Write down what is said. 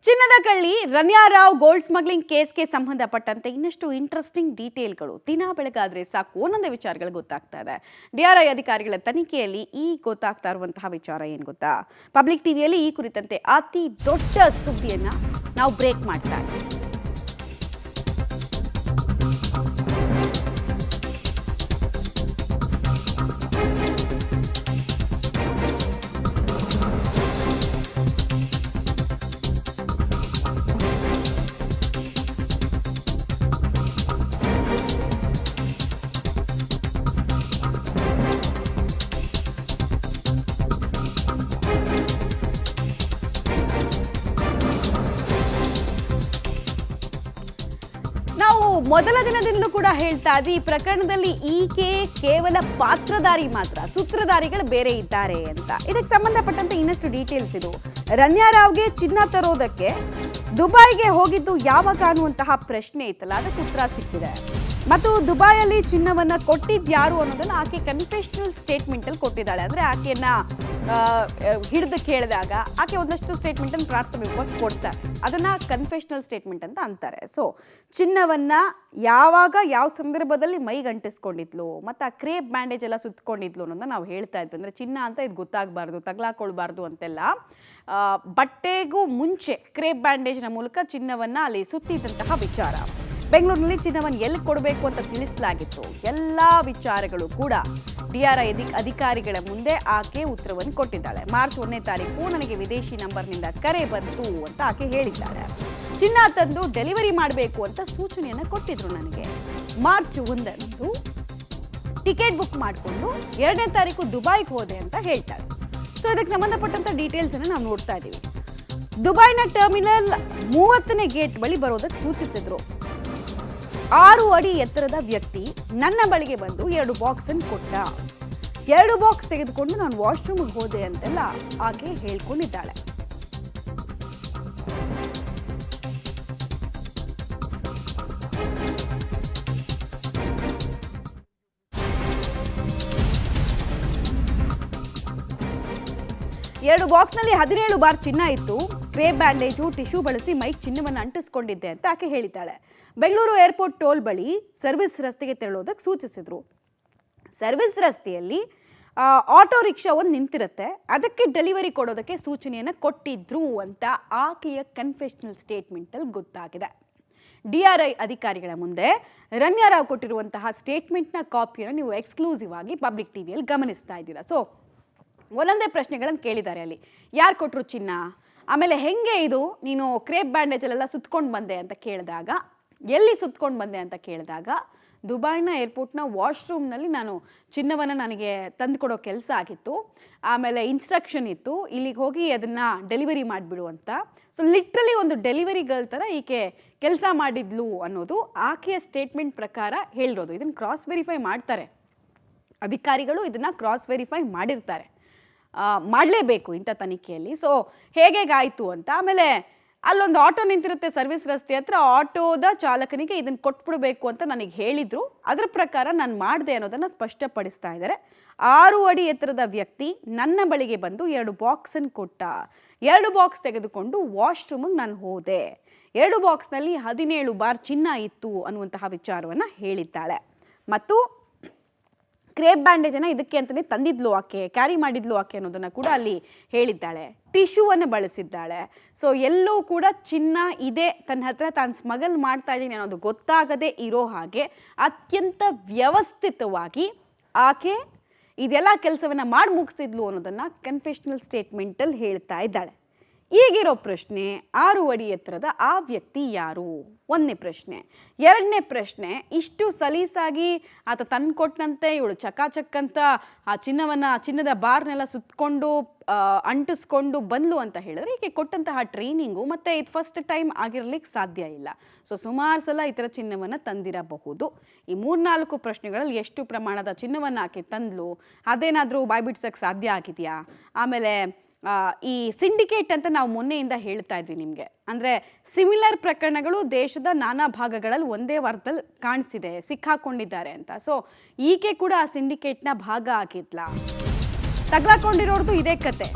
ಚಿನ್ನದ ಕಳ್ಳಿ Ranya Rao gold smuggling ಕೇಸ್ಗೆ ಸಂಬಂಧಪಟ್ಟಂತೆ ಇನ್ನಷ್ಟು ಇಂಟ್ರೆಸ್ಟಿಂಗ್ ಡೀಟೇಲ್ಗಳು ದಿನ ಬೆಳಗಾದ್ರೆ ಸಾಕು ಒಂದೊಂದೇ ವಿಚಾರಗಳು ಗೊತ್ತಾಗ್ತಾ ಇದೆ. ಡಿಆರ್ಐ ಅಧಿಕಾರಿಗಳ ತನಿಖೆಯಲ್ಲಿ ಈ ಗೊತ್ತಾಗ್ತಾ ಇರುವಂತಹ ವಿಚಾರ ಏನು ಗೊತ್ತಾ? ಪಬ್ಲಿಕ್ ಟಿವಿಯಲ್ಲಿ ಈ ಕುರಿತಂತೆ ಅತಿ ದೊಡ್ಡ ಸುದ್ದಿಯನ್ನ ನಾವು ಬ್ರೇಕ್ ಮಾಡ್ತಾ ಇದ್ದೀವಿ. ನಾವು ಮೊದಲ ದಿನದಿಂದಲೂ ಕೂಡ ಹೇಳ್ತಾ ಇದ್ವಿ, ಈ ಪ್ರಕರಣದಲ್ಲಿ ಈಕೆ ಕೇವಲ ಪಾತ್ರಧಾರಿ ಮಾತ್ರ, ಸೂತ್ರಧಾರಿಗಳು ಬೇರೆ ಇದ್ದಾರೆ ಅಂತ. ಇದಕ್ಕೆ ಸಂಬಂಧಪಟ್ಟಂತೆ ಇನ್ನಷ್ಟು ಡೀಟೇಲ್ಸ್ ಇದು. ರನ್ಯಾ ರಾವ್ಗೆ ಚಿನ್ನ ತರೋದಕ್ಕೆ ದುಬೈಗೆ ಹೋಗಿದ್ದು ಯಾವಾಗ ಅನ್ನುವಂತಹ ಪ್ರಶ್ನೆ ಇತ್ತಲ್ಲ, ಅದಕ್ಕೆ ಉತ್ತರ ಸಿಕ್ಕಿದೆ. ಮತ್ತು ದುಬೈಯಲ್ಲಿ ಚಿನ್ನವನ್ನ ಕೊಟ್ಟಿದ್ಯಾರು ಅನ್ನೋದನ್ನ ಆಕೆ ಕನ್ಫೆಷನಲ್ ಸ್ಟೇಟ್ಮೆಂಟ್ ಅಲ್ಲಿ ಕೊಟ್ಟಿದ್ದಾಳೆ. ಅಂದ್ರೆ ಆಕೆಯನ್ನ ಹಿಡಿದು ಕೇಳಿದಾಗ ಆಕೆ ಒಂದಷ್ಟು ಸ್ಟೇಟ್ಮೆಂಟ್ ಅನ್ನು ಪ್ರಾಥಮಿಕವಾಗಿ ಕೊಡ್ತಾರೆ, ಅದನ್ನ ಕನ್ಫೆಷನಲ್ ಸ್ಟೇಟ್ಮೆಂಟ್ ಅಂತ ಅಂತಾರೆ. ಸೊ ಚಿನ್ನವನ್ನ ಯಾವಾಗ ಯಾವ ಸಂದರ್ಭದಲ್ಲಿ ಮೈಗೆ ಅಂಟಿಸ್ಕೊಂಡಿದ್ಲು ಮತ್ತು ಆ ಕ್ರೇಪ್ ಬ್ಯಾಂಡೇಜ್ ಎಲ್ಲ ಸುತ್ತಕೊಂಡಿದ್ಲು ಅನ್ನೋದನ್ನ ನಾವು ಹೇಳ್ತಾ ಇದ್ವಿ. ಅಂದ್ರೆ ಚಿನ್ನ ಅಂತ ಇದು ಗೊತ್ತಾಗಬಾರ್ದು, ತಗ್ಲಾಕೊಳ್ಬಾರ್ದು ಅಂತೆಲ್ಲ. ಬಟ್ಟೆಗೂ ಮುಂಚೆ ಕ್ರೇಪ್ ಬ್ಯಾಂಡೇಜ್ನ ಮೂಲಕ ಚಿನ್ನವನ್ನ ಅಲ್ಲಿ ಸುತ್ತಿದಂತಹ ವಿಚಾರ. ಬೆಂಗಳೂರಿನಲ್ಲಿ ಚಿನ್ನವನ್ನು ಎಲ್ಲಿ ಕೊಡಬೇಕು ಅಂತ ತಿಳಿಸಲಾಗಿತ್ತು. ಎಲ್ಲ ವಿಚಾರಗಳು ಕೂಡ ಡಿಆರ್ಐ ಅಧಿಕಾರಿಗಳ ಮುಂದೆ ಆಕೆ ಉತ್ತರವನ್ನು ಕೊಟ್ಟಿದ್ದಾಳೆ. ಮಾರ್ಚ್ 1ನೇ ತಾರೀಕು ನನಗೆ ವಿದೇಶಿ ನಂಬರ್ನಿಂದ ಕರೆ ಬಂತು ಅಂತ ಆಕೆ ಹೇಳಿದ್ದಾಳೆ. ಚಿನ್ನ ತಂದು ಡೆಲಿವರಿ ಮಾಡಬೇಕು ಅಂತ ಸೂಚನೆಯನ್ನು ಕೊಟ್ಟಿದ್ರು ನನಗೆ. ಮಾರ್ಚ್ 1ರಂದು ಟಿಕೆಟ್ ಬುಕ್ ಮಾಡಿಕೊಂಡು 2ನೇ ತಾರೀಕು ದುಬೈಗೆ ಹೋದೆ ಅಂತ ಹೇಳ್ತಾಳೆ. ಸೊ ಇದಕ್ಕೆ ಸಂಬಂಧಪಟ್ಟಂತ ಡೀಟೇಲ್ಸ್ ಅನ್ನು ನಾವು ನೋಡ್ತಾ ಇದ್ದೀವಿ. ದುಬೈನ ಟರ್ಮಿನಲ್ 30ನೇ ಗೇಟ್ ಬಳಿ ಬರೋದಕ್ಕೆ ಸೂಚಿಸಿದ್ರು. 6 ಅಡಿ ಎತ್ತರದ ವ್ಯಕ್ತಿ ನನ್ನ ಬಳಿಗೆ ಬಂದು 2 ಬಾಕ್ಸ್ ಅನ್ನು ಕೊಟ್ಟ. 2 ಬಾಕ್ಸ್ ತೆಗೆದುಕೊಂಡು ನಾನು ವಾಶ್ರೂಮ್ಗೆ ಹೋದೆ ಅಂತೆಲ್ಲ ಆಕೆ ಹೇಳ್ಕೊಂಡಿದ್ದಾಳೆ. ಎರಡು ಬಾಕ್ಸ್ನಲ್ಲಿ 17 ಬಾರ್ ಚಿನ್ನ ಇತ್ತು. ಕ್ರೇಪ್ ಬ್ಯಾಂಡೇಜು, ಟಿಶ್ಯೂ ಬಳಸಿ ಮೈಕ್ ಚಿನ್ನವನ್ನು ಅಂಟಿಸ್ಕೊಂಡಿದ್ದೆ ಅಂತ ಆಕೆ ಹೇಳಿದ್ದಾಳೆ. ಬೆಂಗಳೂರು ಏರ್ಪೋರ್ಟ್ ಟೋಲ್ ಬಳಿ ಸರ್ವಿಸ್ ರಸ್ತೆಗೆ ತೆರಳೋದಕ್ಕೆ ಸೂಚಿಸಿದ್ರು. ಸರ್ವಿಸ್ ರಸ್ತೆಯಲ್ಲಿ ಆಟೋ ರಿಕ್ಷಾ ಒಂದು ನಿಂತಿರುತ್ತೆ, ಅದಕ್ಕೆ ಡೆಲಿವರಿ ಕೊಡೋದಕ್ಕೆ ಸೂಚನೆಯನ್ನು ಕೊಟ್ಟಿದ್ರು ಅಂತ ಆಕೆಯ ಕನ್ಫೆಷನಲ್ ಸ್ಟೇಟ್ಮೆಂಟಲ್ಲಿ ಗೊತ್ತಾಗಿದೆ. ಡಿಆರ್ಐ ಅಧಿಕಾರಿಗಳ ಮುಂದೆ ರನ್ಯಾ ರಾವ್ ಕೊಟ್ಟಿರುವಂತಹ ಸ್ಟೇಟ್ಮೆಂಟ್ನ ಕಾಪಿಯನ್ನು ನೀವು ಎಕ್ಸ್ಕ್ಲೂಸಿವ್ ಆಗಿ ಪಬ್ಲಿಕ್ ಟಿವಿಯಲ್ಲಿ ಗಮನಿಸ್ತಾ ಇದ್ದೀರಾ. ಸೊ ಒಂದೊಂದೇ ಪ್ರಶ್ನೆಗಳನ್ನು ಕೇಳಿದ್ದಾರೆ ಅಲ್ಲಿ. ಯಾರು ಕೊಟ್ಟರು ಚಿನ್ನ, ಆಮೇಲೆ ಹೆಂಗೆ ಇದು ನೀನು ಕ್ರೇಪ್ ಬ್ಯಾಂಡೇಜಲ್ಲೆಲ್ಲ ಸುತ್ಕೊಂಡು ಬಂದೆ ಅಂತ ಕೇಳಿದಾಗ, ಎಲ್ಲಿ ಸುತ್ಕೊಂಡು ಬಂದೆ ಅಂತ ಕೇಳಿದಾಗ, ದುಬೈನ ಏರ್ಪೋರ್ಟ್ನ ವಾಶ್ರೂಮ್ನಲ್ಲಿ ನಾನು ಚಿನ್ನವನ್ನು ನನಗೆ ತಂದು ಕೊಡೋ ಕೆಲಸ ಆಗಿತ್ತು, ಆಮೇಲೆ ಇನ್ಸ್ಟ್ರಕ್ಷನ್ ಇತ್ತು ಇಲ್ಲಿಗೆ ಹೋಗಿ ಅದನ್ನು ಡೆಲಿವರಿ ಮಾಡಿಬಿಡು ಅಂತ. ಸೊ ಲಿಟ್ರಲಿ ಒಂದು ಡೆಲಿವರಿ ಗರ್ಲ್ ಥರ ಈಕೆ ಕೆಲಸ ಮಾಡಿದ್ಲು ಅನ್ನೋದು ಆಕೆಯ ಸ್ಟೇಟ್ಮೆಂಟ್ ಪ್ರಕಾರ ಹೇಳಿರೋದು. ಇದನ್ನು ಕ್ರಾಸ್ ವೆರಿಫೈ ಮಾಡ್ತಾರೆ ಅಧಿಕಾರಿಗಳು, ಇದನ್ನು ಕ್ರಾಸ್ ವೆರಿಫೈ ಮಾಡಿರ್ತಾರೆ, ಮಾಡಲೇಬೇಕು ಇಂಥ ತನಿಖೆಯಲ್ಲಿ. ಸೊ ಹೇಗಾಯಿತು ಅಂತ. ಆಮೇಲೆ ಅಲ್ಲೊಂದು ಆಟೋ ನಿಂತಿರುತ್ತೆ ಸರ್ವಿಸ್ ರಸ್ತೆ ಹತ್ರ, ಆಟೋದ ಚಾಲಕನಿಗೆ ಇದನ್ನು ಕೊಟ್ಬಿಡಬೇಕು ಅಂತ ನನಗೆ ಹೇಳಿದರು, ಅದರ ಪ್ರಕಾರ ನಾನು ಮಾಡಿದೆ ಅನ್ನೋದನ್ನು ಸ್ಪಷ್ಟಪಡಿಸ್ತಾ ಇದ್ದಾರೆ. 6 ಅಡಿ ಎತ್ತರದ ವ್ಯಕ್ತಿ ನನ್ನ ಬಳಿಗೆ ಬಂದು 2 ಬಾಕ್ಸನ್ನು ಕೊಟ್ಟ. 2 ಬಾಕ್ಸ್ ತೆಗೆದುಕೊಂಡು ವಾಶ್ರೂಮಿಗೆ ನಾನು ಹೋದೆ. 2 ಬಾಕ್ಸ್ನಲ್ಲಿ 17 ಬಾರ್ ಚಿನ್ನ ಇತ್ತು ಅನ್ನುವಂತಹ ವಿಚಾರವನ್ನು ಹೇಳಿದ್ದಾಳೆ. ಮತ್ತು ಕ್ರೇಪ್ ಬ್ಯಾಂಡೇಜನ್ನು ಇದಕ್ಕೆ ಅಂತಲೇ ತಂದಿದ್ಲು ಆಕೆ, ಕ್ಯಾರಿ ಮಾಡಿದ್ಲು ಆಕೆ ಅನ್ನೋದನ್ನು ಕೂಡ ಅಲ್ಲಿ ಹೇಳಿದ್ದಾಳೆ. ಟಿಶ್ಯೂವನ್ನು ಬಳಸಿದ್ದಾಳೆ. ಸೊ ಎಲ್ಲೂ ಕೂಡ ಚಿನ್ನ ಇದೆ ತನ್ನ ಹತ್ರ, ತಾನು ಸ್ಮಗಲ್ ಮಾಡ್ತಾ ಇದ್ದೀನಿ ಅನ್ನೋದು ಗೊತ್ತಾಗದೇ ಇರೋ ಹಾಗೆ ಅತ್ಯಂತ ವ್ಯವಸ್ಥಿತವಾಗಿ ಆಕೆ ಇದೆಲ್ಲ ಕೆಲಸವನ್ನು ಮಾಡಿ ಮುಗಿಸಿದ್ಲು ಅನ್ನೋದನ್ನು ಕನ್ಫೆಷನಲ್ ಸ್ಟೇಟ್ಮೆಂಟಲ್ಲಿ ಹೇಳ್ತಾ ಇದ್ದಾಳೆ. ಈಗಿರೋ ಪ್ರಶ್ನೆ, 6 ಅಡಿ ಎತ್ತರದ ಆ ವ್ಯಕ್ತಿ ಯಾರು? 1ನೇ ಪ್ರಶ್ನೆ. 2ನೇ ಪ್ರಶ್ನೆ, ಇಷ್ಟು ಸಲೀಸಾಗಿ ಆತ ತಂದುಕೊಟ್ಟಂತೆ ಇವಳು ಚಕಾಚಕ್ ಅಂತ ಆ ಚಿನ್ನದ ಬಾರ್ನೆಲ್ಲ ಸುತ್ತಕೊಂಡು ಅಂಟಿಸ್ಕೊಂಡು ಬಂದ್ಲು ಅಂತ ಹೇಳಿದ್ರೆ, ಈಕೆ ಕೊಟ್ಟಂತಹ ಟ್ರೈನಿಂಗು ಮತ್ತು ಇದು ಫಸ್ಟ್ ಟೈಮ್ ಆಗಿರಲಿಕ್ಕೆ ಸಾಧ್ಯ ಇಲ್ಲ. ಸೊ ಸುಮಾರು ಸಲ ಈ ಥರ ಚಿನ್ನವನ್ನು ತಂದಿರಬಹುದು. ಈ 3-4 ಪ್ರಶ್ನೆಗಳಲ್ಲಿ ಎಷ್ಟು ಪ್ರಮಾಣದ ಚಿನ್ನವನ್ನು ಆಕೆ ತಂದ್ಲು, ಅದೇನಾದರೂ ಬಾಯ್ಬಿಡ್ಸೋಕ್ಕೆ ಸಾಧ್ಯ ಆಗಿದೆಯಾ? ಆಮೇಲೆ ಈ ಸಿಂಡಿಕೇಟ್ ಅಂತ ನಾವು ಮೊನ್ನೆಯಿಂದ ಹೇಳ್ತಾ ಇದ್ವಿ ನಿಮಗೆ. ಅಂದರೆ ಸಿಮಿಲರ್ ಪ್ರಕರಣಗಳು ದೇಶದ ನಾನಾ ಭಾಗಗಳಲ್ಲಿ ಒಂದೇ ವಾರದಲ್ಲಿ ಕಾಣಿಸಿದೆ, ಸಿಕ್ಕಾಕೊಂಡಿದ್ದಾರೆ ಅಂತ. ಸೊ ಈಕೆ ಕೂಡ ಆ ಸಿಂಡಿಕೇಟ್ನ ಭಾಗ ಆಗಿದ್ಲ. ತಗ್ಲಾಕೊಂಡಿರೋರ್ದು ಇದೇ ಕತೆ.